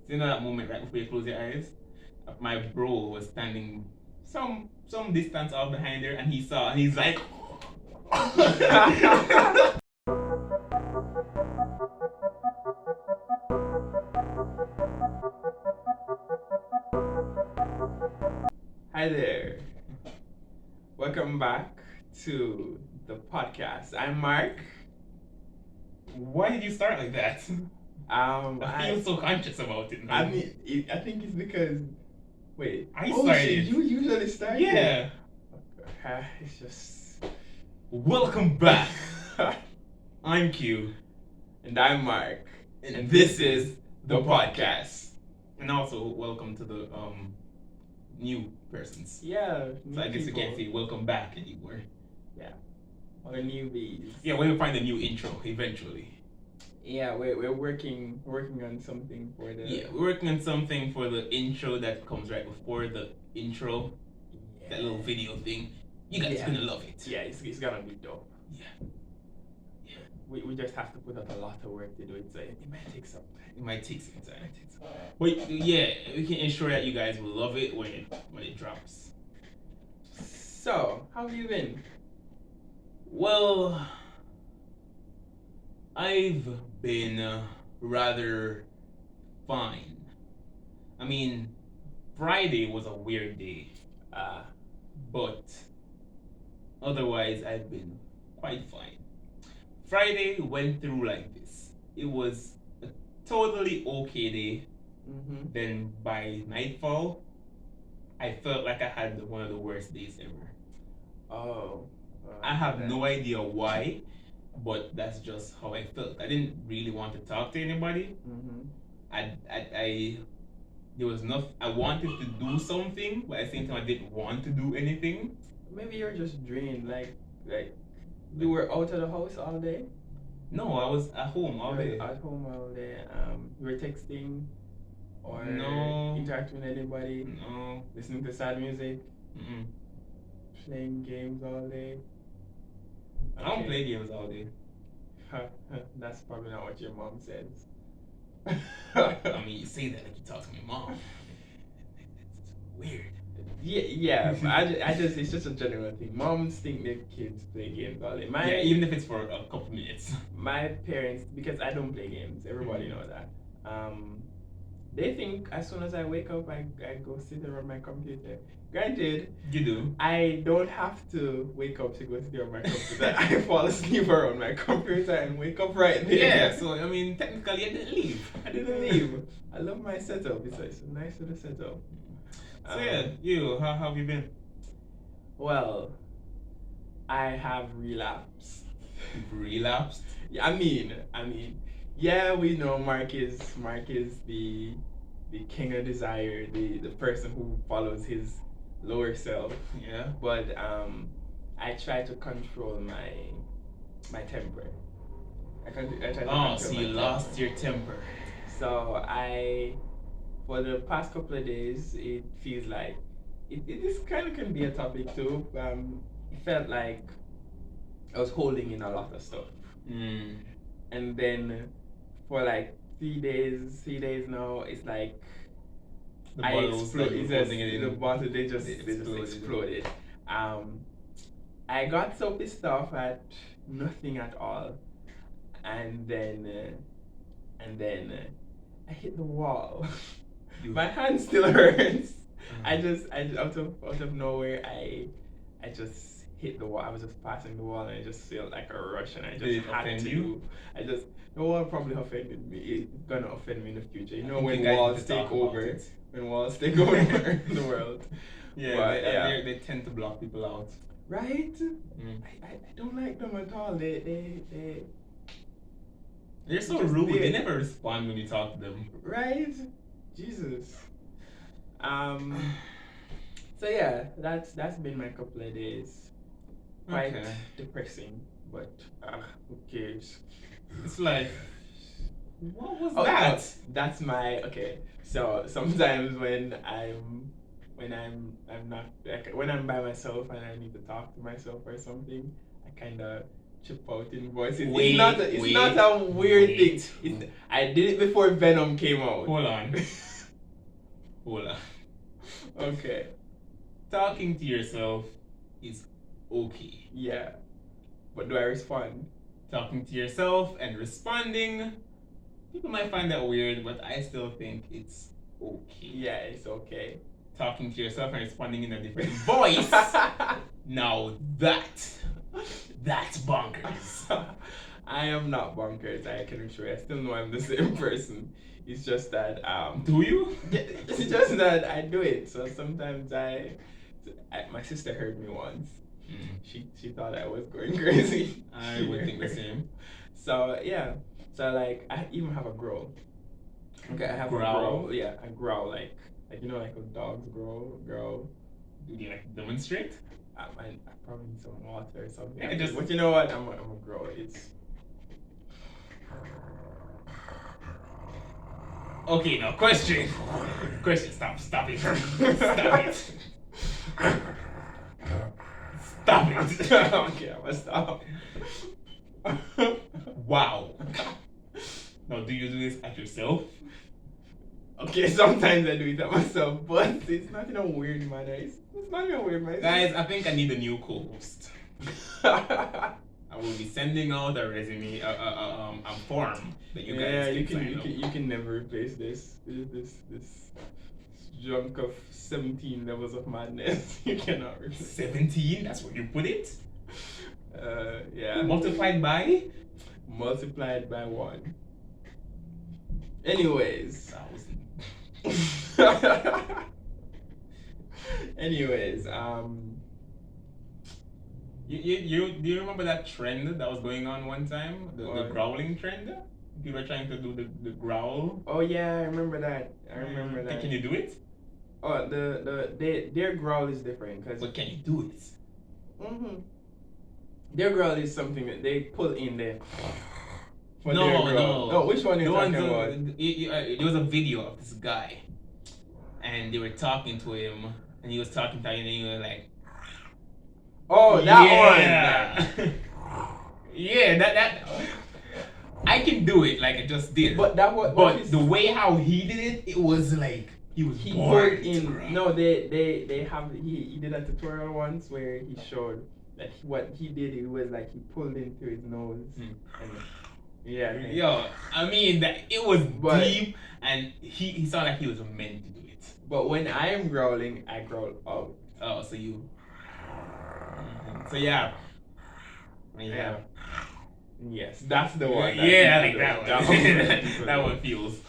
So you know that moment right before you close your eyes? My bro was standing some distance off behind her, and he saw, and he's like, Hi there. Welcome back to the podcast. I'm Mark. why did you start like that? I feel so conscious about it now. I think it's because wait. I Oh started. shit, you usually start. Yeah. It's just Welcome back. I'm Q, and I'm Mark, and this is the podcast. And also, welcome to the new persons. Yeah. So I guess you can't say welcome back anymore. Yeah. Or newbies. Yeah, we'll find a new intro eventually. Yeah, we're working on something for the. Yeah, we're working on something for the intro that comes right before the intro. Yeah. That little video thing. You guys Yeah. gonna love it. Yeah, it's gonna be dope. Yeah. We just have to put up a lot of work to do it, so it might take some time. It might take some time. But yeah, we can ensure that you guys will love it when it drops. So, how have you been? Well, I've been rather fine. I mean, Friday was a weird day, but otherwise I've been quite fine. Friday went through like this. It was a totally okay day. Mm-hmm. Then by nightfall, I felt like I had one of the worst days ever. Oh. I have no idea why, but that's just how I felt. I didn't really want to talk to anybody. Mm-hmm. I there was enough. I wanted to do something, but at the same time, I didn't want to do anything. Maybe you're just drained. Like you were out of the house all day. No, I was at home all day. At home all day. You were texting, or No. interacting with anybody. No. Listening to sad music. Mm-mm. Playing games all day. I don't play games all day. That's probably not what your mom says. I mean, you say that like you talk to my mom. It's weird. Yeah. I just it's just a general thing. Moms think their kids play games all day. Yeah, even if it's for a couple minutes. My parents, because I don't play games, everybody knows that. They think as soon as I wake up, I go sit around my computer. Granted, You do. I don't have to wake up to go sit around my computer. I fall asleep around my computer and wake up right there. Yeah, so I mean, technically, I didn't leave. I didn't leave. I love my setup. It's a nice little setup. So yeah, you, how have you been? Well, I have relapsed. You've relapsed? Yeah, I mean, yeah, we know Mark is the king of desire, the person who follows his lower self. Yeah. But I try to control my temper. I try to control So my you temper. lost your temper. So for the past couple of days, it feels like this kind of can be a topic too. It felt like I was holding in a lot of stuff. Mm. And then for like 3 days now, it's like The I bottles that exploded. you were holding it in. The bottle they just exploded. exploded. I got so pissed off at nothing at all, and then I hit the wall. My hand still hurts. I just out of nowhere I just hit the wall. I was just passing the wall and I just felt like a rush and I just Did it had offend to. you? The wall probably offended me. It's gonna offend me in the future. You know think when you guys walls need to talk take about over. it. When walls take over in the world. Yeah, But, yeah. they tend to block people out. Right? Mm. I don't like them at all. They're so Just rude. They there. never respond when you talk to them. Right? Jesus. So yeah, that's been my couple of days. Quite Okay. depressing, but who cares? It's like, what was Oh, that? that's my okay. So sometimes when I'm not like when I'm by myself and I need to talk to myself or something, I kind of chip out invoices. Wait, It's not a weird wait. thing. I did it before Venom came out. Hold on. Hold on. Okay. Talking to yourself is okay. Yeah. But do I respond? Talking to yourself and responding, people might find that weird, but I still think it's okay. Yeah, it's okay. Talking to yourself and responding in a different voice. Now that's bonkers. I am not bonkers, I can assure you. I still know I'm the same person. It's just that Do you? it's just that I do it. So sometimes my sister heard me once. She thought I was going crazy. I would think the same. So yeah. So like I even have a growl. Okay, I have Growl? a growl. Yeah, I growl like you know like when dogs growl. Do you like demonstrate? I probably need some water or something. I just- But you know what? I'm a growl. It's Okay, now question. Stop it. Stop it. Stop it. okay, I'm gonna stop. Wow. Now, do you do this at yourself? Okay, sometimes I do it at myself, but it's not in a weird manner. It's not in a weird manner. Guys, I think I need a new co-host. I will be sending out a resume, a form that you guys you can sign up. you can never replace this junk of 17 levels of madness. You cannot replace. 17? That's where you put it? Yeah. Multiplied by? Multiplied by 1. Anyways. 1,000. Anyways, You do you remember that trend that was going on one time? The What? growling trend? People were trying to do the growl. oh yeah, I remember that. I remember that. Can you do it? Oh, their growl is different because But can you do it? their growl is something that they pull in there. For No, their growl. no. Oh, which one are you The talking ones, about? there was a video of this guy, and they were talking to him, and he was talking to him, and he was like, Oh, that one. Yeah, that. I can do it like I just did. one. But that was. But the way how he did it, it was like he was he bored. pulled in. No, they have. He did a tutorial once where he showed that what he did. It was like he pulled into his nose. And yeah. Yo, I mean that it was But- deep, and he sounded like he was meant to do it. But when I am growling, I growl out. Oh, so you. So yeah. Yeah. Yes, that's the one. Yeah, I like that one. That That one feels.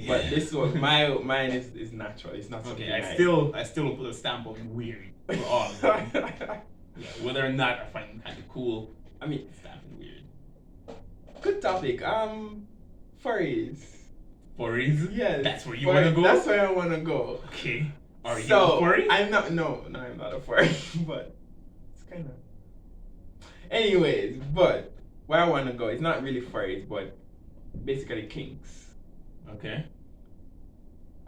But this one, mine is natural. It's not something. Okay, I still put a stamp of weird for all of them. Yeah, whether or not I find kind of cool. I mean, Stamping weird. good topic. Furries. Furries? Yes. That's where you want to go? That's where I want to go. Okay. Are you So a furry? I'm not. No, I'm not a furry. But it's kind of. Anyways, but where I want to go, it's not really furries, but basically kinks. Okay.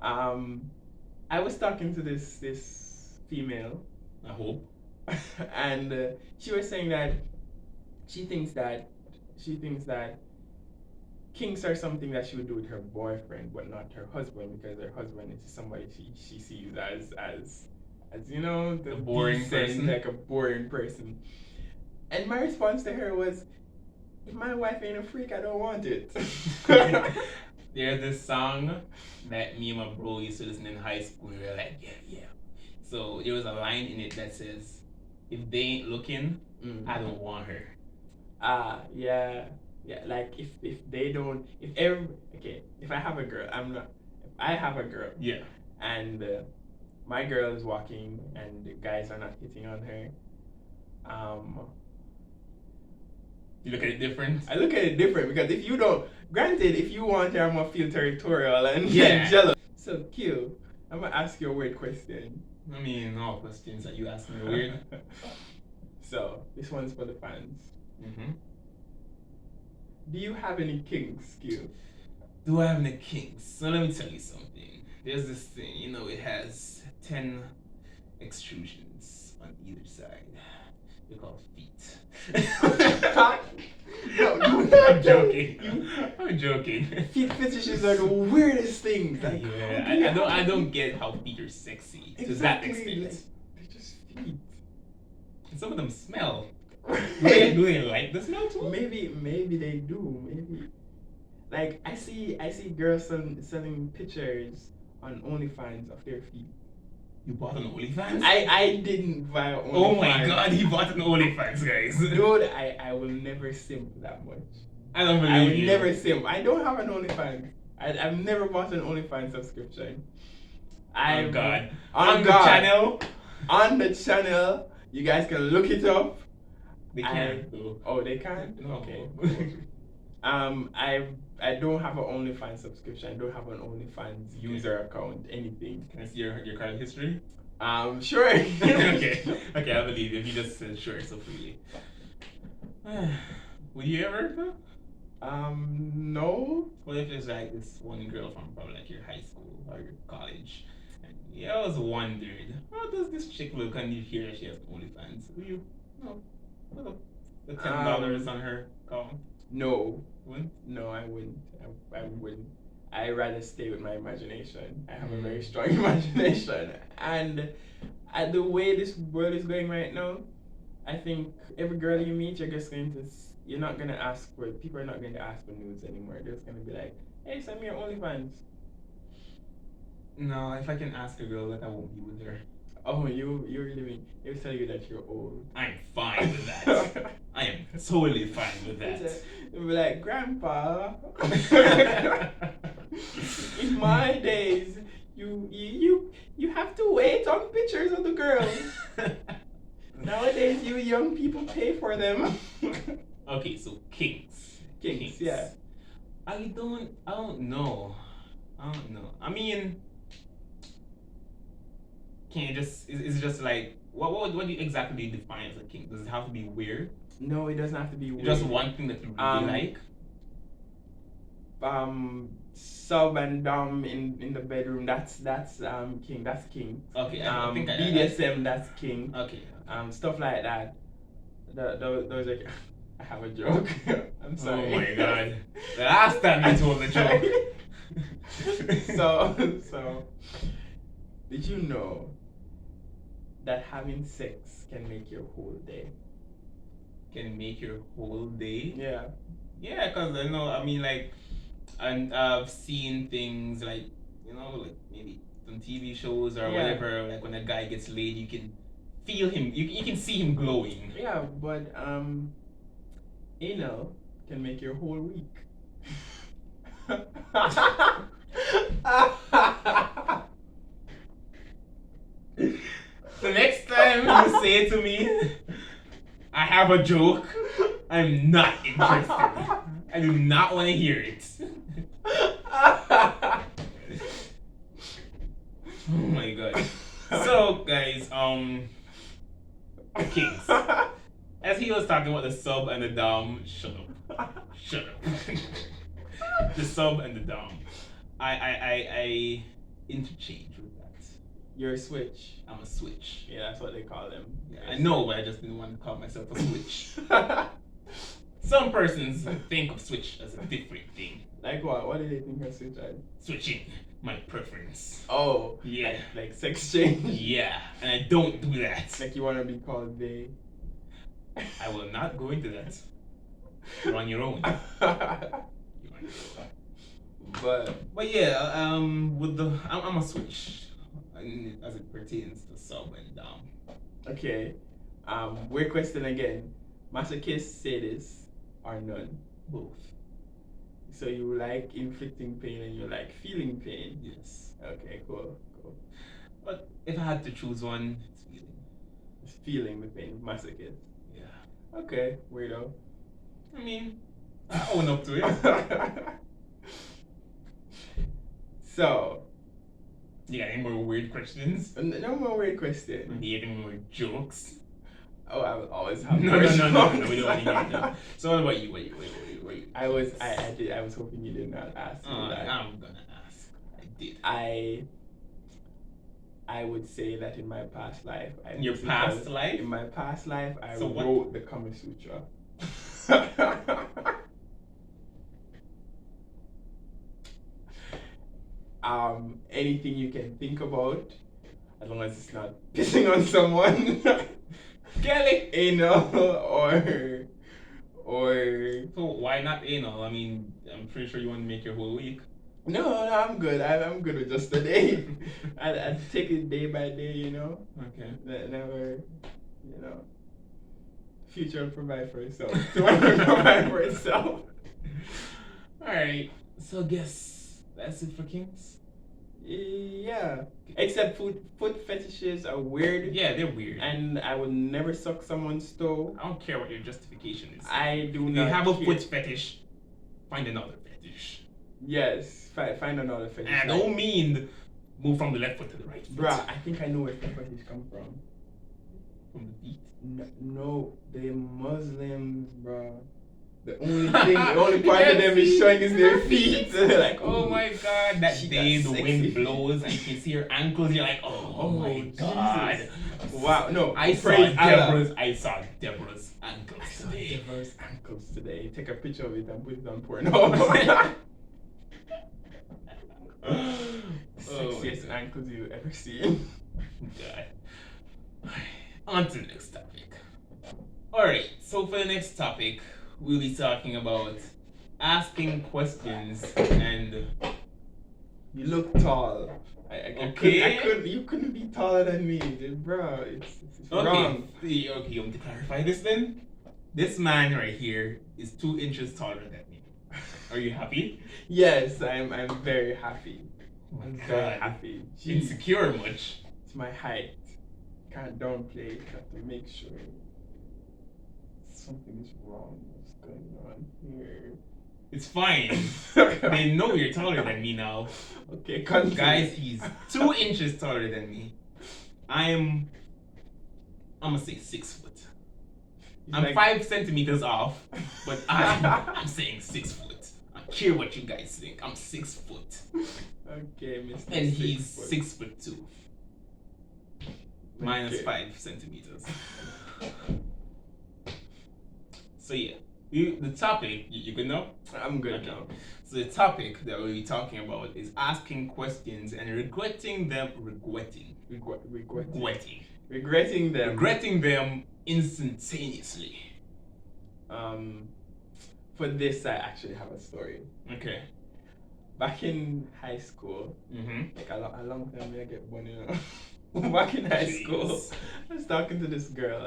I was talking to this female, I hope. and she was saying that she thinks that kinks are something that she would do with her boyfriend, but not her husband, because her husband is somebody she sees as you know the A boring decent, person. like a boring person. And my response to her was, if my wife ain't a freak, I don't want it. There's this song that me and my bro used to listen in high school. We were like, yeah. So there was a line in it that says, if they ain't looking, I don't want her. Yeah. Like if they don't, if I have a girl, if I have a girl, Yeah. and my girl is walking and the guys are not hitting on her, You look at it different? I look at it different, because if you don't, granted, if you want her, I'm gonna feel territorial and Yeah. jealous. So Q, I'm gonna ask you a weird question. I mean, all questions that you ask me are weird. So this one's for the fans. Mm-hmm. Do you have any kinks, Q? Do I have any kinks? So let me tell you something. There's this thing, it has 10 extrusions on either side. They call feet. No, I'm joking. I'm joking. Feet fetishes are the weirdest things. Like, yeah, I don't get how feet are sexy to that extent. Like, they're just feet. And some of them smell. Do they like the smell too? Maybe they do. Maybe. Like I see girls selling pictures on OnlyFans of their feet. You bought an OnlyFans? I didn't buy OnlyFans. Oh my god, he bought an OnlyFans, guys. Dude, I will never simp that much. I don't believe I will you. never simp. I don't have an OnlyFans. I've never bought an OnlyFans subscription. Oh god. On the channel? On the channel. You guys can look it up. They can't though. Oh, they can't? No. Okay. I don't have an OnlyFans subscription. I don't have an OnlyFans user account. Anything. Can I see your card history? Sure. Okay, I believe if you just said sure so freely. Would you ever though? No. What if there's like this one girl from probably like your high school or your college, and you always wondered, how does this chick look? And you hear that she has OnlyFans. Will you, put up the $10 on her account? No. Wouldn't? No, I wouldn't. I wouldn't. I'd rather stay with my imagination. I have a very strong imagination. And the way this world is going right now, I think every girl you meet, you're not going to ask for, people are not going to ask for nudes anymore. They're just going to be like, hey, send me your OnlyFans. No, if I can ask a girl that, I won't be with her. Oh, you're living. They'll tell you that you're old. I'm fine with that. I am totally fine with that. They'll be like, Grandpa, in my days, you have to wait on pictures of the girls. Nowadays, you young people pay for them. Okay, so Kinks. Yeah. I don't know. I mean, can you just is it just like what do you exactly define as a kink? Does it have to be weird? No, it doesn't have to be weird. Just one thing that you really like? Sub and dom in the bedroom. That's king. That's king. Okay. BDSM. That's king. Okay. Stuff like that. Those are. I have a joke. I'm sorry. Oh my god. The last time you told the joke. So did you know that having sex can make your whole day? Can make your whole day? Yeah. Yeah, because I know, I mean, like, and I've seen things like, like maybe some TV shows or whatever, like when a guy gets laid, you can feel him, you can see him glowing. Yeah, but anal can make your whole week. The next time you say to me, I have a joke, I'm not interested. I do not want to hear it. Oh my god. So guys, Kinks. As he was talking about the sub and the dom, shut up. The sub and the dom. I interchange with that. You're a switch. I'm a switch. Yeah, that's what they call them. Yeah, I know, but I just didn't want to call myself a switch. Some persons think of switch as a different thing. Like what? What do they think of switch as? Switching my preference. Oh. Yeah. Like sex change? Yeah, and I don't do that. Like you want to be called they? I will not go into that. You're on your own. But yeah, with I'm a switch as it pertains to sub and dom. Okay. Weird question again. Masochists, sadists, or none? Both. So you like inflicting pain and you like feeling pain? Yes. Okay, cool. But if I had to choose one, it's feeling. It's feeling the pain, masochist. Yeah. Okay, weirdo. I mean, I own up to it. So, you got any more weird questions? No more weird questions. Maybe any more jokes? Oh, I will always have No, more we don't jokes. want to hear that. So what about you? What I was hoping you did not ask me that. I'm gonna ask. I did. I I would say that in my past life, Your past life? In my past life, I So what- wrote the Kama Sutra. Anything you can think about, as long as it's not pissing on someone, Kelly! anal or So why not anal? I mean, I'm pretty sure you want to make your whole week. no, I'm good. I'm good with just a day. I take it day by day, you know. Okay. Never, you know. Future will provide for itself. Tomorrow will provide for itself. Alright, so I guess that's it for Kinks? Yeah. Except foot fetishes are weird. Yeah, they're weird. And I would never suck someone's toe. I don't care what your justification is. I do If not you have a care. foot fetish, find another fetish. Yes, find another fetish. And I don't mean move from the left foot to the right foot. Bruh, I think I know where foot fetish come from. From the feet. No, the Muslims, bruh. The only part of them is showing is their feet. Like, Oh my god, that she day got the sexy wind feet. blows and you can see her ankles, you're like, oh my god. Jesus. Wow, no, I saw praise Allah. Deborah's ankles today. Deborah's ankles today. Take a picture of it and put it on porno. Sexiest ankles you've ever seen. God. On to the next topic. Alright, so for the next topic, we'll be talking about asking questions and You look tall. You couldn't be taller than me, dude, bro. It's wrong. Okay, you want to clarify this then? This man right here is 2 inches taller than me. Are you happy? Yes, I'm very happy. Oh my I'm god. very happy. Jeez, Insecure much? it's my height. Can't downplay it. Have to make sure something is wrong. What's going on here? It's fine. They know you're taller than me now. Okay, continue. Guys, he's 2 inches taller than me. I'm gonna say 6 foot. He's I'm like- 5 centimeters off, but I'm saying 6 foot. I don't care what you guys think. I'm 6 foot. Okay, Mr. And he's 6 foot. 6'2". Minus Okay. 5 centimeters. So yeah. The topic, you good now? I'm good Okay. now. So the topic that we'll be talking about is asking questions and regretting them Regretting them. instantaneously. For this, I actually have a story. Okay. Back in high school, Mm-hmm. like a long time I get one, you know. Back in high school, Jeez. I was talking to this girl,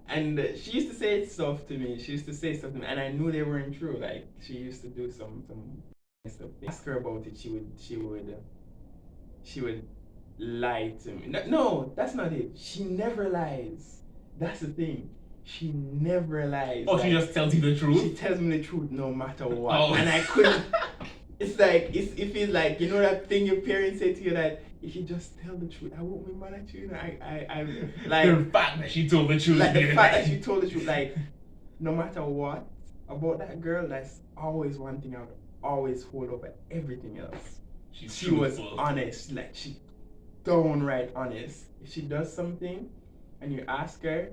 and she used to say stuff to me. She used to say stuff to me, and I knew they weren't true. Like she used to do some stuff. Ask her about it, she would lie to me. No, that's not it. She never lies. That's the thing. She never lies. Oh, she just tells you the She truth? tells me the truth no matter what. Oh. And I couldn't. It's like, it feels like, you know that thing your parents say to you that if you just tell the truth, I won't be mad at you. You know, I like, The fact that she told the truth. like the you're fact that like- she told the truth, like, no matter what about that girl, that's always one thing I would always hold over everything else. She's She was truthful. honest, like she downright honest. If she does something and you ask her,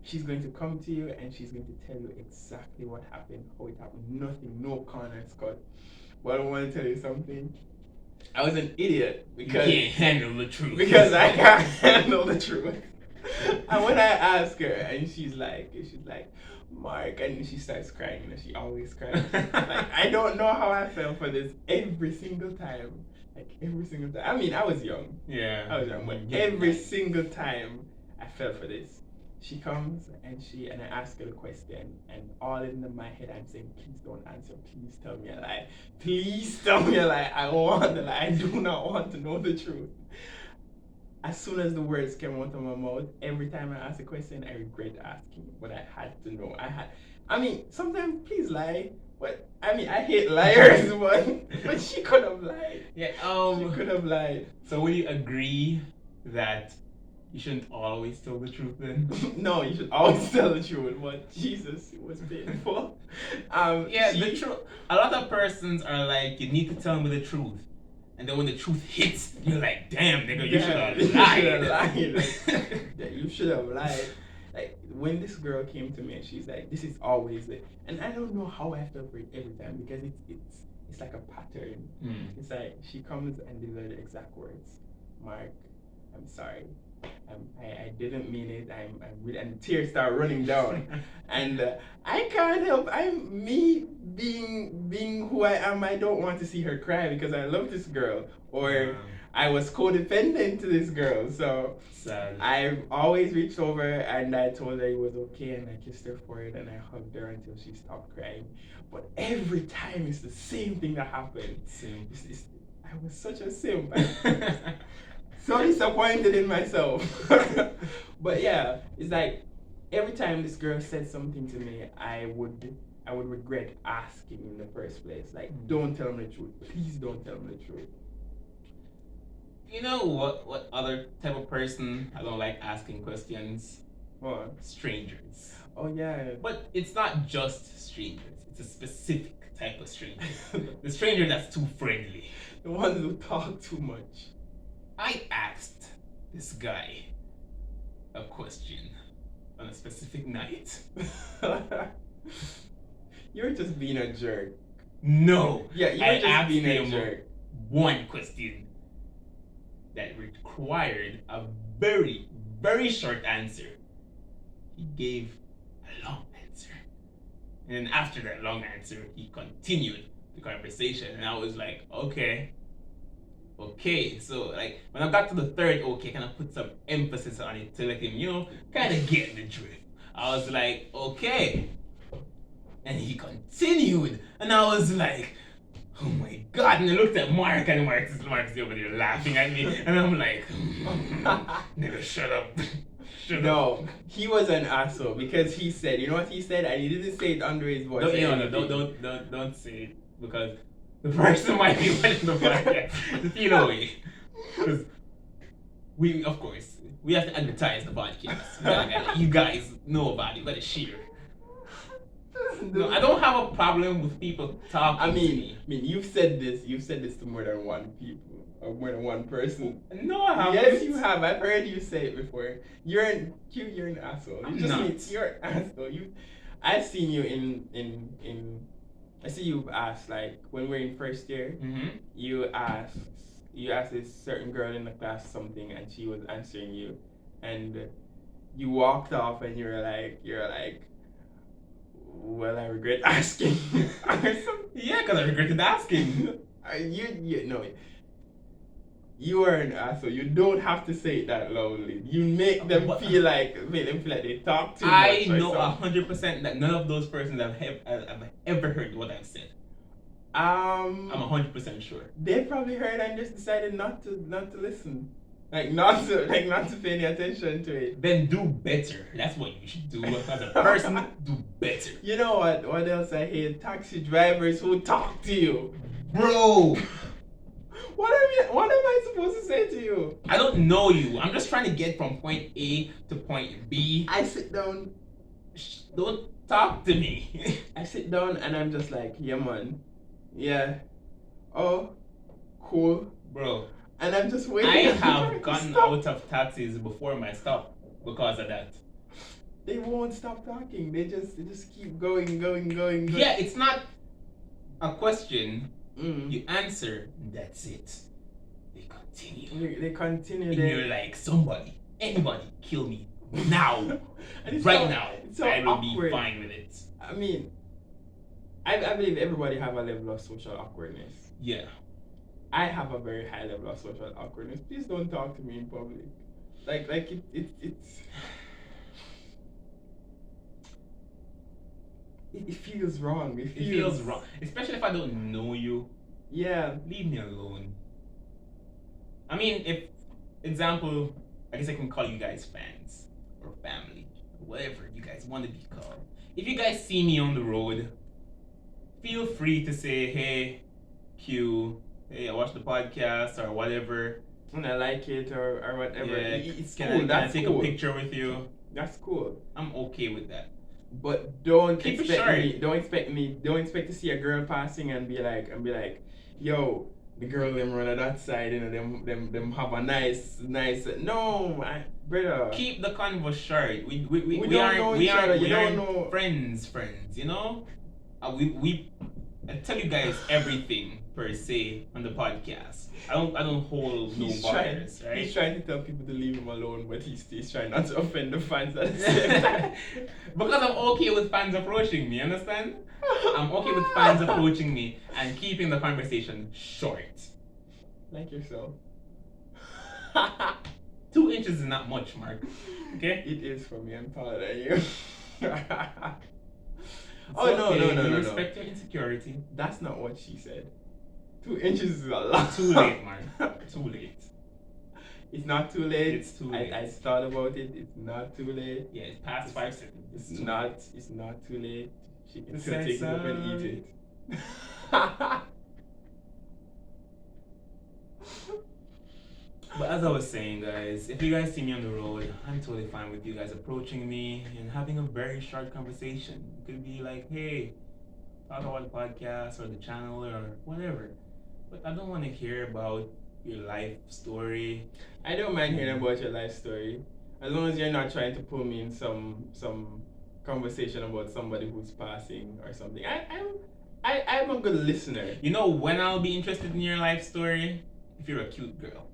she's going to come to you and she's going to tell you exactly what happened, how it happened, nothing, no corners cut. But I want to tell you something. I was an idiot You because can't handle the truth. because I can't handle the truth. And when I ask her and she's like, Mark, and she starts crying, you know, she always cries. Like, I don't know how I fell for this every single time. Like every single time. I mean, I was young. Yeah. I was young, but Yeah. every single time I fell for this. She comes and I ask her the question, and all in my head I'm saying, please don't answer, please tell me a lie. Please tell me a lie. I want the lie. I do not want to know the truth. As soon as the words came out of my mouth, every time I ask a question, I regret asking, but I had to know. I mean, sometimes please lie, but I mean, I hate liars, but she could have lied. Yeah. She could have lied. So would you agree that you shouldn't always tell the truth then? No, you should always tell the truth, but Jesus, it was painful. Yeah, the truth. A lot of persons are like, you need to tell me the truth. And then when the truth hits, you're like, damn, nigga, you should Yeah, have you should lied. have lied. Like, that you should have lied. Like when this girl came to me and she's like, "This is always it," and I don't know how I felt for it every time because it's like a pattern. It's like she comes and these are the exact words. Mark, I'm sorry. I didn't mean it. I'm really, and tears start running down, and I can't help. I'm me being who I am. I don't want to see her cry because I love this girl, or I was codependent to this girl. So Sad. I've always reached over and I told her it was okay, and I kissed her forehead and I hugged her until she stopped crying. But every time it's the same thing that happened. I was such a simp. So disappointed in myself. But yeah, it's like every time this girl said something to me, I would regret asking in the first place. Like, don't tell me the truth. Please don't tell me the truth. You know what other type of person I don't like asking questions? What? Strangers. Oh yeah. But it's not just strangers. It's a specific type of stranger. The stranger that's too friendly. The ones who talk too much. I asked this guy a question on a specific night. You're just being a jerk. No. Yeah, you're just being a jerk. One question that required a very, very short answer. He gave a long answer. And then after that long answer, he continued the conversation. And I was like, okay. So like when I got to the third okay, kind of put some emphasis on it to let him, kind of get the drift. I was like, okay. And he continued. And I was like, oh my God. And I looked at Mark, and Mark's over there laughing at me. And I'm like, nigga, shut up. No, he was an asshole because he said, you know what he said? And he didn't say it under his voice. Don't say it because the person might be winning the podcast. Feel away. Because we have to advertise the podcast. You guys know about it. We gotta share. No, I don't have a problem with people talking to me. I mean, you've said this to more than one people or more than one person. No, I haven't. Yes, you have. I've heard you say it before. You're an asshole. You're an asshole. I've seen you in. I see you've asked, like, when we're in first year, you asked this certain girl in the class something, and she was answering you, and you walked off, and you're like, well, I regret asking. Yeah, because I regretted asking. You are an asshole. You don't have to say it that loudly. You make them feel like they talk too much. I know 100% that none of those persons have ever heard what I've said. I'm 100% sure. They probably heard and just decided not to listen. Not to pay any attention to it. Then do better. That's what you should do as a person. Do better. You know what? What else I hate? Taxi drivers who talk to you, bro. What am I supposed to say to you? I don't know you. I'm just trying to get from point A to point B. I sit down. Don't talk to me. I sit down and I'm just like, yeah, man. Yeah. Oh, cool. Bro. And I'm just waiting. I have gotten out of taxis before my stop because of that. They won't stop talking. They just keep going. Yeah, it's not a question. You answer, that's it. They continue. They continue. And you're like, anybody, kill me now, right now. So I will awkward. be fine with it. I mean, I believe everybody have a level of social awkwardness. Yeah. I have a very high level of social awkwardness. Please don't talk to me in public. It feels wrong. It feels wrong. Especially if I don't know you. Yeah. Leave me alone. I mean, example, I guess I can call you guys fans or family, or whatever you guys want to be called. If you guys see me on the road, feel free to say, hey, Q, hey, I watched the podcast or whatever. And I like it or whatever. Yeah, it's cool. Can I take cool. a picture with you? That's cool. I'm okay with that. But don't Keep expect to see a girl passing and be like, yo, the girl them run on that side, them have a nice. No, brother. Keep the convo short. We don't know each other. You don't know. friends, you know? We I tell you guys everything per se on the podcast. I don't hold no borders, right? He's trying to tell people to leave him alone, but he's trying not to offend the fans at the same time. Because I'm okay with fans approaching me, understand? I'm okay with fans approaching me and keeping the conversation short. Like yourself. 2 inches is not much, Mark. Okay? It is for me. I'm taller than you. No. Respect your insecurity. That's not what she said. 2 inches is a lot. Too late, man. Too late. It's not too late. It's too late. I thought about it. It's not too late. Yeah, it's past 5 seconds. It's not too late. She can still take it up and eat it. But as I was saying, guys, if you guys see me on the road, I'm totally fine with you guys approaching me and having a very short conversation. It could be like, hey, talk about the podcast or the channel or whatever. But I don't want to hear about your life story. I don't mind hearing about your life story, as long as you're not trying to pull me in some conversation about somebody who's passing or something. I'm a good listener. You know when I'll be interested in your life story? If you're a cute girl.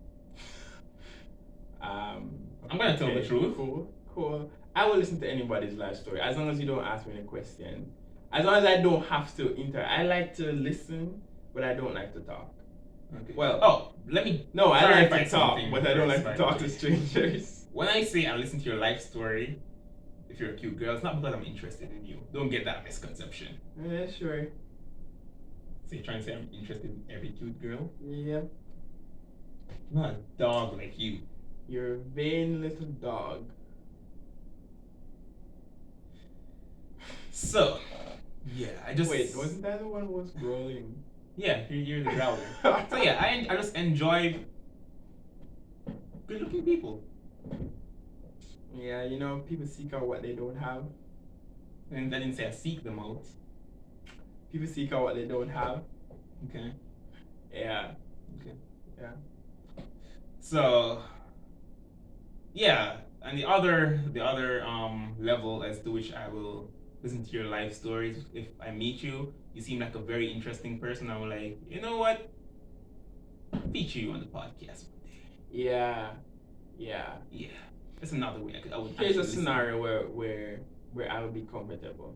I'm gonna tell the truth. Cool. I will listen to anybody's life story as long as you don't ask me any questions. As long as I don't have to I like to listen, but I don't like to talk. Okay. Well, I like to talk, but I don't like to talk to strangers. When I say I listen to your life story, if you're a cute girl, it's not because I'm interested in you. Don't get that misconception. Yeah, sure. So you're trying to say I'm interested in every cute girl? Yeah. I'm not a dog like you. You're a vain little dog. So, yeah, Wait, wasn't that the one who was growling? Yeah, you're the growler. So yeah, I just enjoy good-looking people. Yeah, people seek out what they don't have. And I didn't say I seek them out. People seek out what they don't have. Okay. Yeah. Okay. Yeah. So, yeah, and the other level as to which I will listen to your life stories. If I meet you, you seem like a very interesting person. I'm like, you know what? Feature you on the podcast one day. Yeah. That's another way I would. Here's a scenario where I would be comfortable.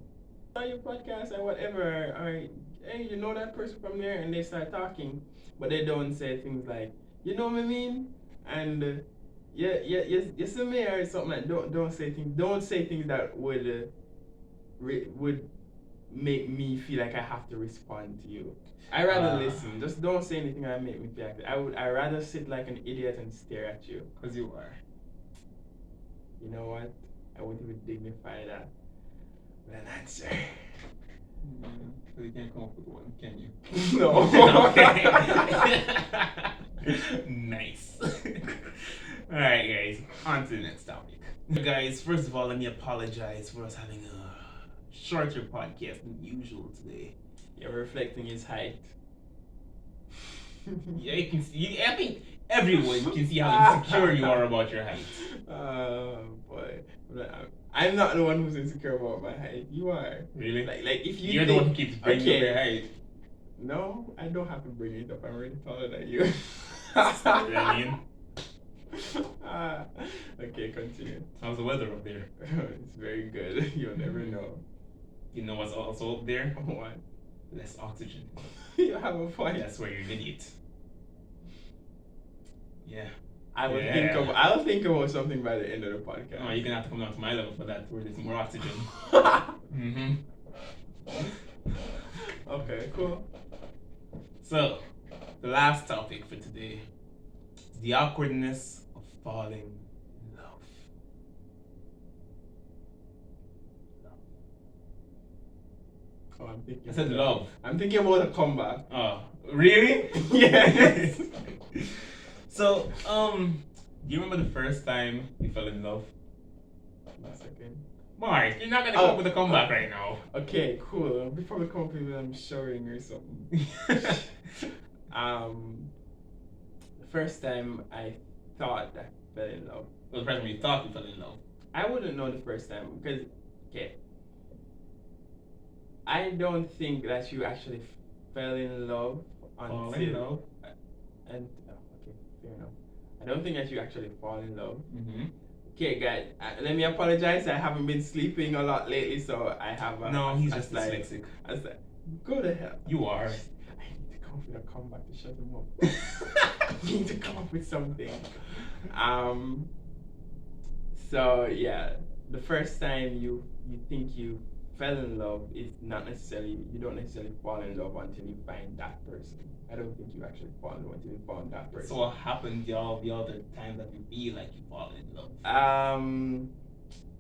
On your podcast or whatever, hey, you know that person from there, and they start talking, but they don't say things like, you know what I mean, and you see me or something like. Don't say things that would make me feel like I have to respond to you. I rather listen. Just don't say anything that make me feel like that. I rather sit like an idiot and stare at you. Cause you are. You know what? I won't even dignify that with an answer. So you can't come up with one, can you? No. Nice. Alright guys, on to the next topic. Guys, first of all, let me apologize for us having a shorter podcast than usual today. You're reflecting his height. Yeah, you can see. I think everyone can see how insecure you are about your height. Boy, I'm not the one who's insecure about my height. You are. Really? Like if you. You're the one who keeps bringing up your height. No, I don't have to bring it up. I'm already taller than you. I mean. Okay, continue. How's the weather up there? It's very good. You'll never know. You know what's also up there? What? Less oxygen. You have a point. That's where you're an idiot. Yeah. I'll think about something by the end of the podcast. Oh, you're gonna have to come down to my level for that, where there's more oxygen. Okay, cool. So, the last topic for today is the awkwardness of falling in love. Oh, I'm thinking. I said love. I'm thinking about a comeback. Oh, really? Yes. So, do you remember the first time you fell in love? One second. Mark, you're not gonna come up with a comeback right now. Okay, cool. Before we come up with I'm showering or something. The first time I thought I fell in love. Well, the first time you thought you fell in love. I wouldn't know the first time because, okay, I don't think that you actually fell in love Fall until. in love. And okay, fair enough. I don't think that you actually fall in love. Mm-hmm. Okay, guys, let me apologize. I haven't been sleeping a lot lately, so I have No, he's just slight- dyslexic. Go to hell. You are. I need to come up with a comeback to shut him up. I need to come up with something. So yeah, the first time you think you fell in love is not necessarily, you don't necessarily fall in love until you find that person. I don't think you actually fall in love until you found that person. So what happened the other time that you feel like you fall in love?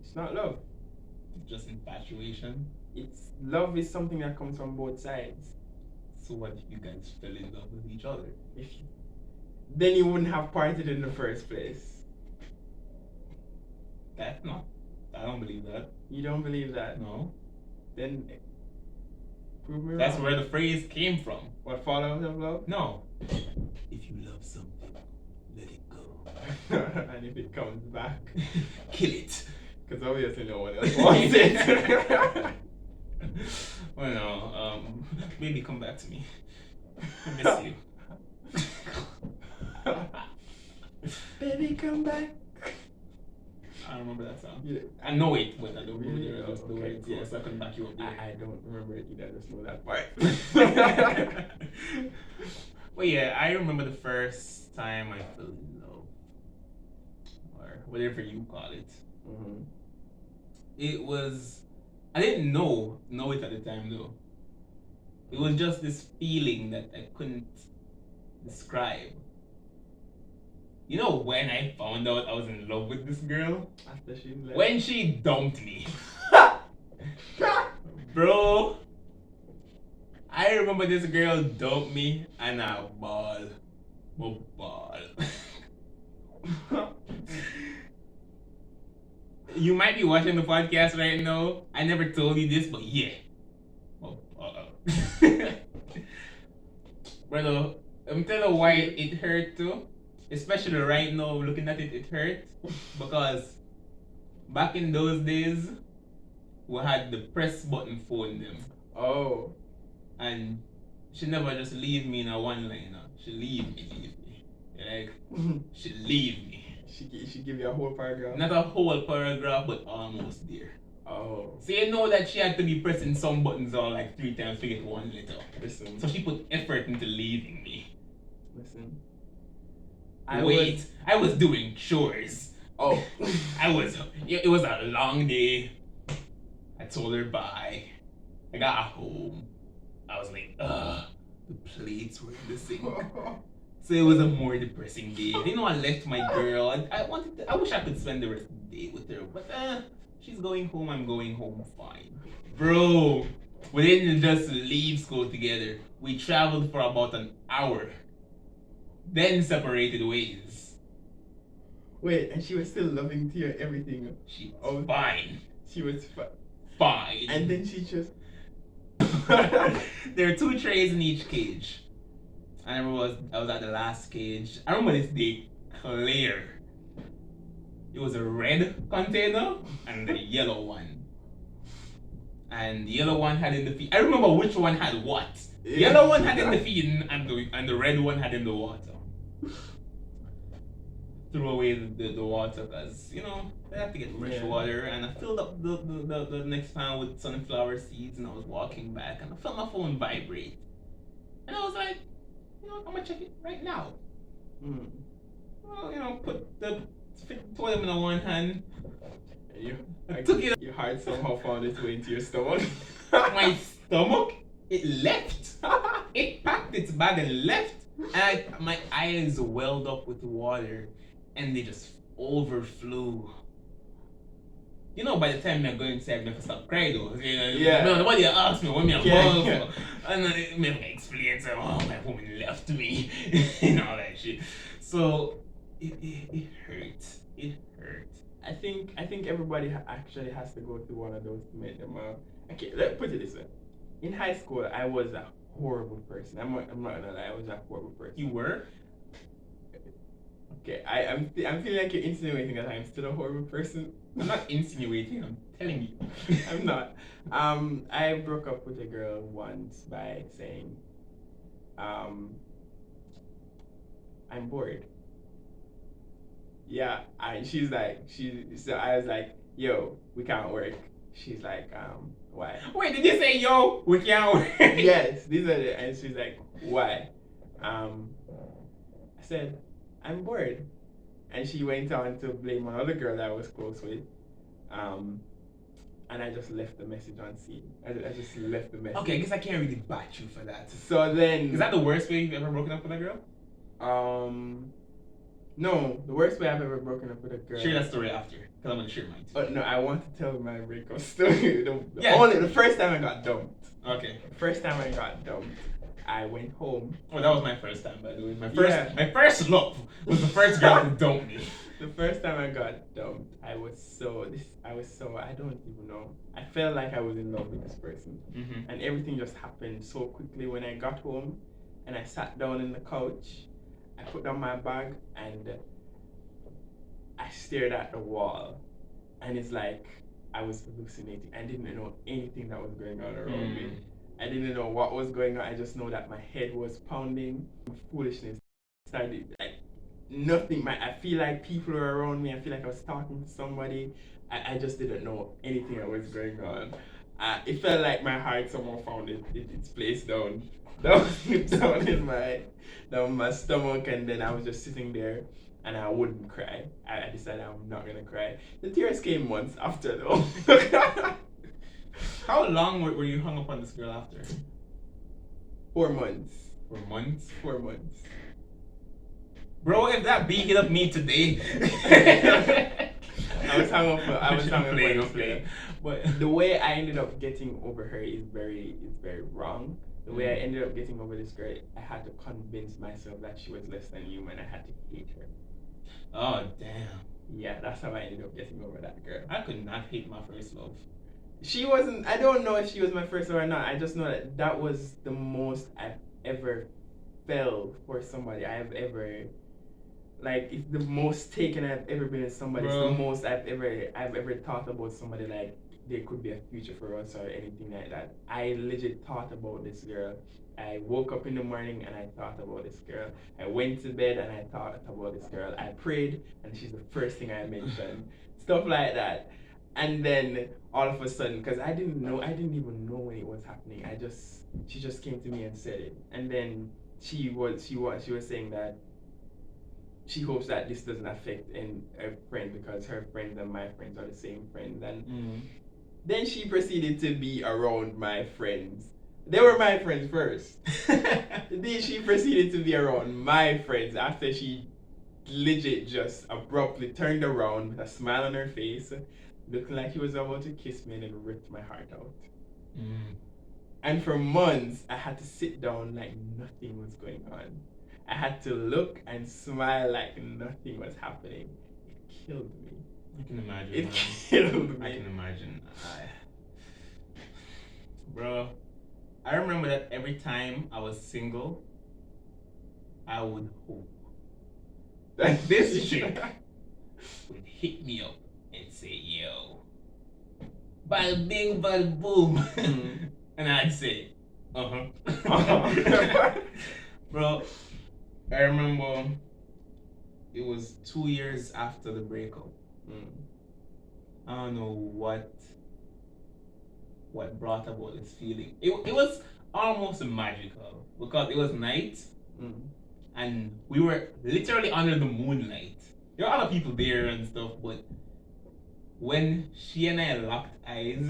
It's not love. It's just infatuation. It's love is something that comes from both sides. So what if you guys fell in love with each other? Then you wouldn't have parted in the first place. That's not. I don't believe that. You don't believe that? No. Then prove me That's wrong. where the phrase came from. What, fall out of love? No. If you love something, let it go. And if it comes back, kill it. Because obviously no one else wants it. Well, no. Maybe come back to me. I miss you. Baby, come back. I don't remember that song. Yeah. I know it, but I don't Really? remember the Okay, words. cool. Yeah, so I couldn't back you up there. I don't remember it either. I just know that part. Well, yeah, I remember the first time I fell in love, or whatever you call it. Mm-hmm. It was, I didn't know it at the time though. It was just this feeling that I couldn't describe. You know when I found out I was in love with this girl? After she left. When she dumped me. Bro, I remember this girl dumped me and I ball. You might be watching the podcast right now. I never told you this, but yeah. Brother, I'm telling you why it hurt too. Especially right now, looking at it, it hurt. Because back in those days, we had the press button phone them. Oh. And she never just leave me in a one liner. She leave me. Like, she leave me. She give you a whole paragraph? Not a whole paragraph, but almost there. Oh. So you know that she had to be pressing some buttons all like 3 times to get one letter. Listen. So she put effort into leaving me. Listen. I was doing chores. Oh. It was a long day. I told her bye. I got home. I was like, ugh, the plates were in the sink. So it was a more depressing day. You know, I left my girl. I wish I could spend the rest of the day with her, but she's going home. I'm going home fine. Bro, we didn't just leave school together. We traveled for about an hour. Then separated ways. Wait, and she was still loving to you everything. She was fine. She was fine. And then she just. There are 2 trays in each cage. I remember I was at the last cage. I remember this day clear. It was a red container and the yellow one. And the yellow one had in the feed. I remember which one had what. The yellow one had in the feed and the red one had in the water. Threw away the water because, you know, they have to get fresh water. And I filled up the next pan with sunflower seeds and I was walking back and I felt my phone vibrate. And I was like, you know, I'm gonna check it right now. Well, you know, put the toilet in one hand. I took it. Your heart somehow found its way into your stomach. My stomach? It left. It packed its bag and left. And my eyes welled up with water and they just overflew. You know, by the time I go inside, I have to stop crying though. Yeah. Nobody asked me when me a Yeah. and then it made me explain, so, oh, my woman left me, and all that shit. So, it hurt. It hurt. I think everybody actually has to go through one of those to make them. Okay, let's put it this way. In high school, I was a horrible person. I'm not gonna lie, I was a horrible person. You were? Okay, I'm feeling like you're insinuating that I'm still a horrible person. I'm not insinuating, I'm telling you. I'm not. I broke up with a girl once by saying, I'm bored. Yeah, she's like, so I was like, yo, we can't work. She's like, why? Wait, did you say, yo, we can't work? Yes, these are the, and she's like, why? I said, I'm bored. And she went on to blame another girl that I was close with. And I just left the message on scene. I just left the message. Okay, I guess I can't really bat you for that. So then, is that the worst way you've ever broken up with a girl? No, the worst way I've ever broken up with a girl. Share that story after, because I'm gonna share mine too. Oh no, I want to tell my breakup story. The first time I got dumped. Okay. The first time I got dumped, I went home. Oh, that was my first time, by the way. My first love was the first girl who dumped me. The first time I got dumped, I don't even know. I felt like I was in love with this person, and everything just happened so quickly. When I got home, and I sat down in the couch, I put down my bag and I stared at the wall, and it's like I was hallucinating. I didn't know anything that was going on around me. I didn't know what was going on. I just know that my head was pounding. Foolishness started, like nothing. I feel like people were around me. I feel like I was talking to somebody. I just didn't know anything that was going on. It felt like my heart somehow found its place down in my stomach, and then I was just sitting there, and I wouldn't cry. I decided I'm not gonna cry. The tears came months after though. How long were you hung up on this girl after? 4 months. 4 months? 4 months. Bro, if that bee hit up me today. I was hung up for this girl. But the way I ended up getting over her is very wrong. The way I ended up getting over this girl, I had to convince myself that she was less than human. I had to hate her. Oh, damn. Yeah, that's how I ended up getting over that girl. I could not hate my first love. She wasn't, I don't know if she was my first love or not. I just know that was the most I've ever felt for somebody. It's the most taken I've ever been in somebody. Bro. It's the most I've ever thought about somebody, like there could be a future for us or anything like that. I legit thought about this girl. I woke up in the morning and I thought about this girl. I went to bed and I thought about this girl. I prayed and she's the first thing I mentioned. Stuff like that. And then all of a sudden, because I didn't even know when it was happening. She just came to me and said it. And then she was saying that she hopes that this doesn't affect her friend, because her friends and my friends are the same friends. And then she proceeded to be around my friends. They were my friends first. Then she proceeded to be around my friends after she legit just abruptly turned around with a smile on her face, looking like she was about to kiss me, and then ripped my heart out. And for months, I had to sit down like nothing was going on. I had to look and smile like nothing was happening. It killed me. I can imagine. It killed me. I can imagine. Bro, I remember that every time I was single, I would hope that this chick would hit me up and say, yo, bal bing bal boom. And I'd say, Bro, I remember it was 2 years after the breakup. I don't know what brought about this feeling. It was almost magical because it was night and we were literally under the moonlight. There were other people there and stuff, but when she and I locked eyes,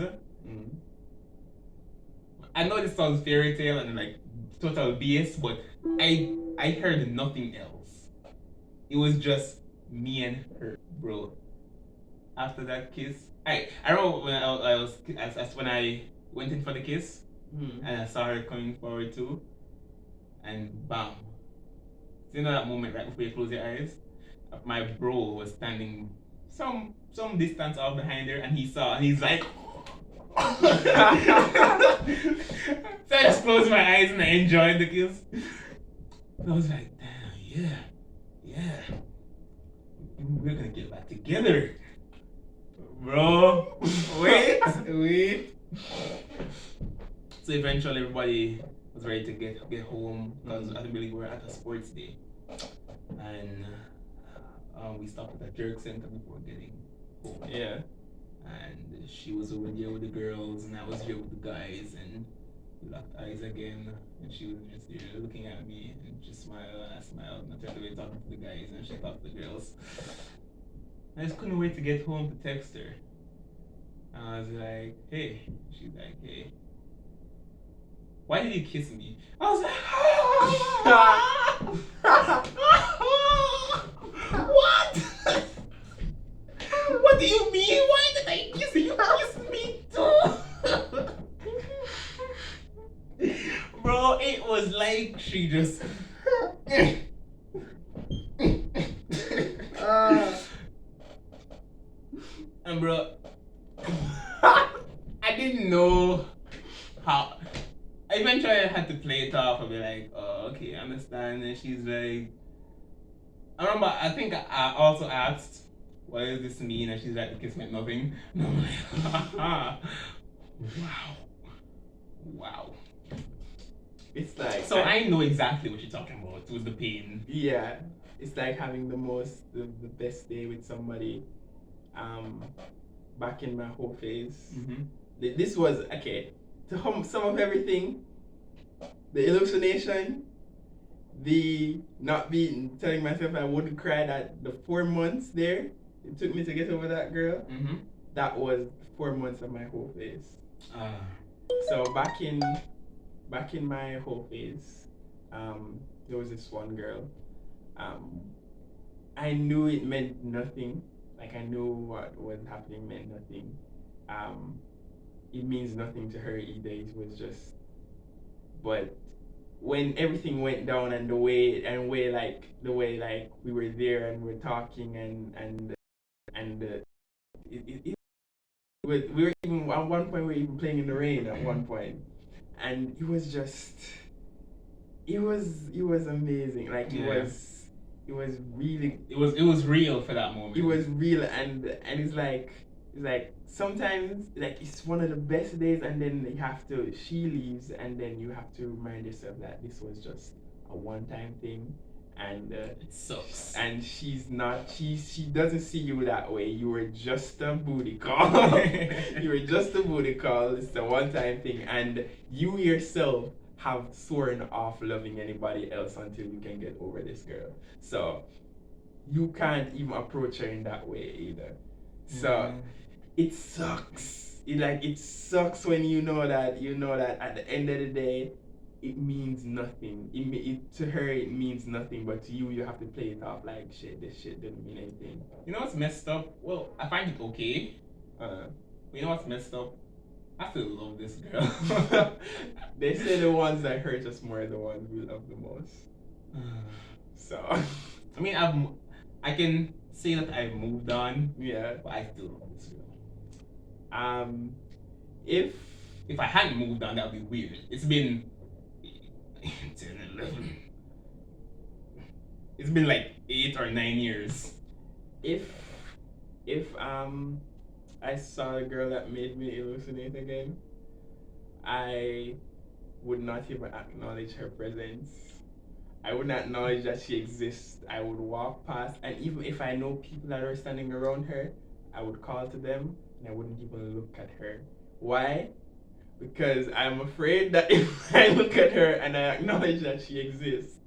I know this sounds fairy tale and like total BS, but I heard nothing else. It was just me and her, bro. After that kiss, I remember when when I went in for the kiss, and I saw her coming forward too, and bam. So you know that moment right before you close your eyes? My bro was standing some distance off behind her, and he saw, and he's like, So I just closed my eyes and I enjoyed the kiss. I was like, damn, yeah. We're gonna get back together. Bro, wait. So eventually everybody was ready to get home because I believe we were at a sports day. And we stopped at a jerk center before getting home. Yeah. And she was over there with the girls and I was here with the guys and we locked eyes again and she was just there looking at me and she smiled and I smiled and I turned away talking to the guys and she talked to the girls. I just couldn't wait to get home to text her. And I was like, hey. She's like, hey. Why did you kiss me? I was like, what? What do you mean? Why did I kiss you? You kissed me too. Bro, it was like she just. And bro, I didn't know how. Eventually, I had to play it off and be like, oh, okay, I understand. And she's like, I remember, I think I also asked, what does this mean? And she's like, the kiss meant nothing. And I'm like, wow. It's like. So I know exactly what you're talking about. It was the pain. Yeah. It's like having the best day with somebody. Back in my whole phase. Mm-hmm. This was, okay, to sum up everything, the hallucination, the not being, telling myself I wouldn't cry, that the 4 months there, it took me to get over that girl, that was 4 months of my whole phase. So back in my whole phase, there was this one girl, I knew it meant nothing. Like, I knew what was happening meant nothing. It means nothing to her either. It was just, but when everything went down and the way we were there and we're talking and we were even at one point we were even playing in the rain at one point, and it was just, it was amazing. Like it was really, it was real for that moment. it was real, and it's like sometimes, like, it's one of the best days, and then she leaves, and then you have to remind yourself that this was just a one-time thing, and it sucks. And she doesn't see you that way. You were just a booty call. You were just a booty call. It's a one-time thing, and you yourself have sworn off loving anybody else until you can get over this girl. So you can't even approach her in that way either. So it sucks. It sucks when you know that at the end of the day, it means nothing. To her it means nothing, but to you have to play it off like, shit, this shit didn't mean anything. You know what's messed up? Well, I find it okay. You know what's messed up? I still love this girl. They say the ones that hurt us more are the ones we love the most. So, I mean, I can say that I've moved on. Yeah. But I still love this girl. If I hadn't moved on, that would be weird. It's been 10, 11. It's been like 8 or 9 years. If I saw a girl that made me hallucinate again, I would not even acknowledge her presence. I would not acknowledge that she exists. I would walk past, and even if I know people that are standing around her, I would call to them, and I wouldn't even look at her. Why? Because I'm afraid that if I look at her and I acknowledge that she exists,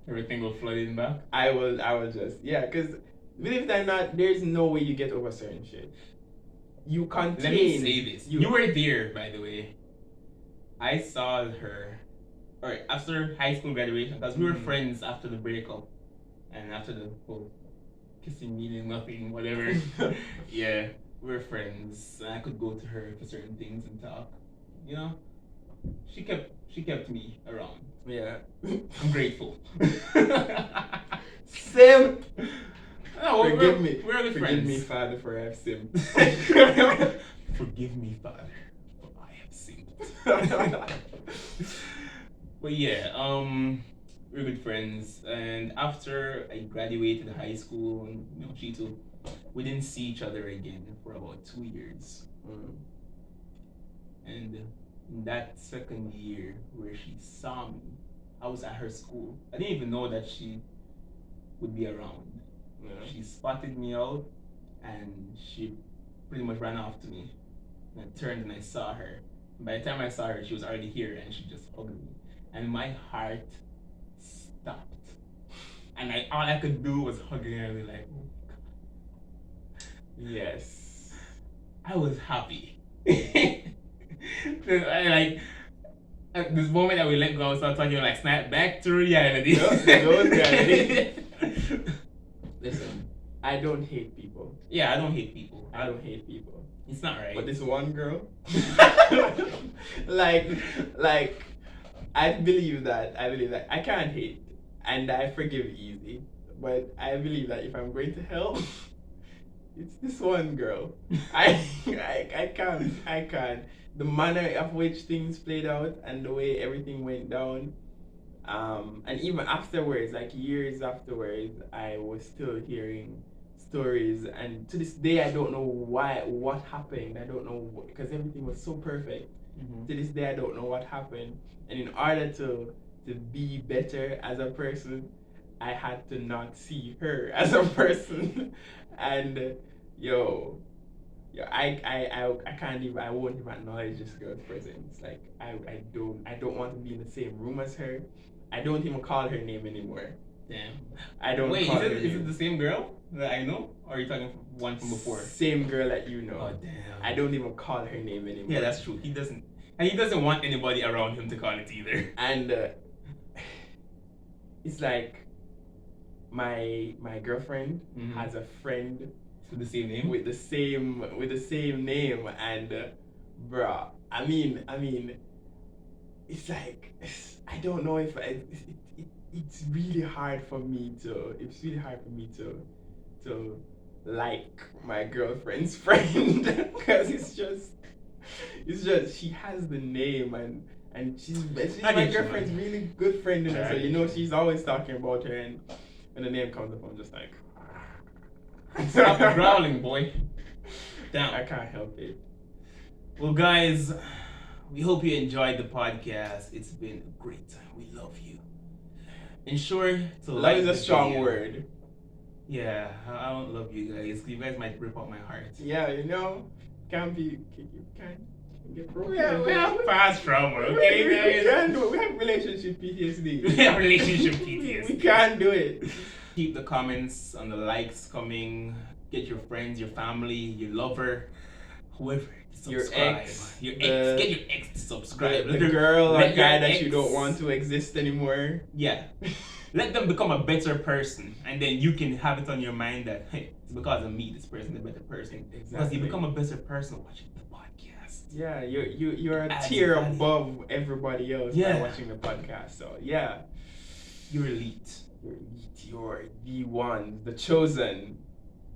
everything will flood in back. I will just, because believe it or not, there's no way you get over certain shit. You contain. Let me say this. You were there, by the way. I saw her, or after high school graduation, because we were friends after the breakup, and after the whole kissing, meaning nothing, whatever. Yeah, we were friends, and I could go to her for certain things and talk. You know, she kept me around. Yeah, I'm grateful. Simp. No, Forgive me. We're good friends. Forgive me, Father, for I've simped. Forgive me, Father, for I have sinned. But yeah, we're good friends. And after I graduated high school, and she too, we didn't see each other again for about 2 years. And in that second year where she saw me, I was at her school. I didn't even know that she would be around. Yeah. She spotted me out and she pretty much ran off to me. And I turned and I saw her. And by the time I saw her, she was already here and she just hugged me. And my heart stopped. And all I could do was hugging her and be like, oh my God. Yes. I was happy. Like, at this moment that we let go and start talking, like, snap back to reality. Listen, I don't hate people. Yeah, I don't hate people. I don't hate people. It's not right. But this one girl, like, I believe that. I can't hate, and I forgive easy. But I believe that if I'm going to hell, it's this one girl. I can't. The manner of which things played out and the way everything went down, and even afterwards, like years afterwards, I was still hearing stories, and to this day I don't know what happened. I don't know, because everything was so perfect. Mm-hmm. To this day I don't know what happened, and in order to be better as a person, I had to not see her as a person. And I can't even, I won't even acknowledge this girl's presence. Like, I don't want to be in the same room as her. I don't even call her name anymore. Damn. I don't. Wait, is it the same girl that I know, or are you talking one from before? Same girl that you know. Oh damn. I don't even call her name anymore. Yeah, that's true. He doesn't want anybody around him to call it either. And it's like my girlfriend has a friend with the same name. With the same name, and bruh, I mean, it's like, I don't know if it's really hard for me to like my girlfriend's friend, because it's just she has the name, and she's my girlfriend's really good friend, so she's always talking about her, and when the name comes up, I'm just like, stop growling, boy. Down. I can't help it. Well, guys, we hope you enjoyed the podcast. It's been a great time. We love you. Ensure to like. Love is a strong word. Yeah, I don't love you guys. You guys might rip out my heart. Yeah, can't get broken. We have past trauma, okay? We can't do it. We have relationship PTSD. We have relationship PTSD. We can't do it. Keep the comments and the likes coming. Get your friends, your family, your lover, whoever. Subscribe. Get your ex to subscribe. The girl or guy that you don't want to exist anymore. Yeah. Let them become a better person, and then you can have it on your mind that, hey, it's because of me, this person is a better person. Exactly. Because you become a better person watching the podcast. Yeah, you're a tier above everybody else by watching the podcast. So yeah, you're elite. You're the ones, the chosen.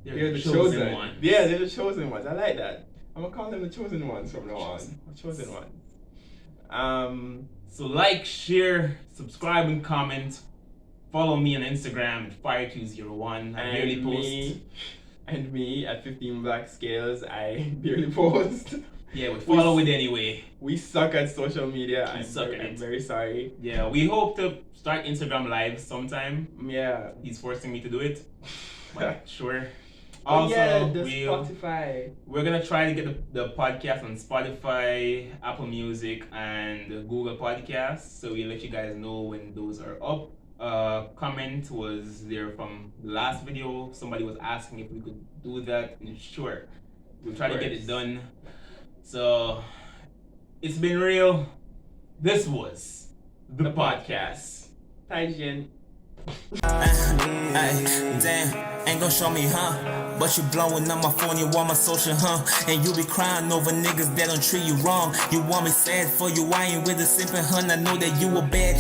They're the chosen ones. Yeah, they're the chosen ones. I like that. I'm gonna call them the chosen ones from now on. Chosen ones. So like, share, subscribe, and comment. Follow me on Instagram at Fire201. I barely post. And me at 15 Black Scales. I barely post. Yeah, we follow it anyway. We suck at social media. I'm very sorry. Yeah, we hope to start Instagram Live sometime. Yeah. He's forcing me to do it. But sure. Also, Spotify. We're gonna try to get the podcast on Spotify, Apple Music, and Google Podcasts. So we'll let you guys know when those are up. Comment was there from the last video. Somebody was asking if we could do that. And sure, we'll try to get it done. So it's been real. This was the podcast. Taijin. Damn, ain't gon' show me, huh? But you blowing up my phone, you want my social, huh? And you be crying over niggas that don't treat you wrong. You want me sad for you, I ain't with a simple hun. I know that you a bad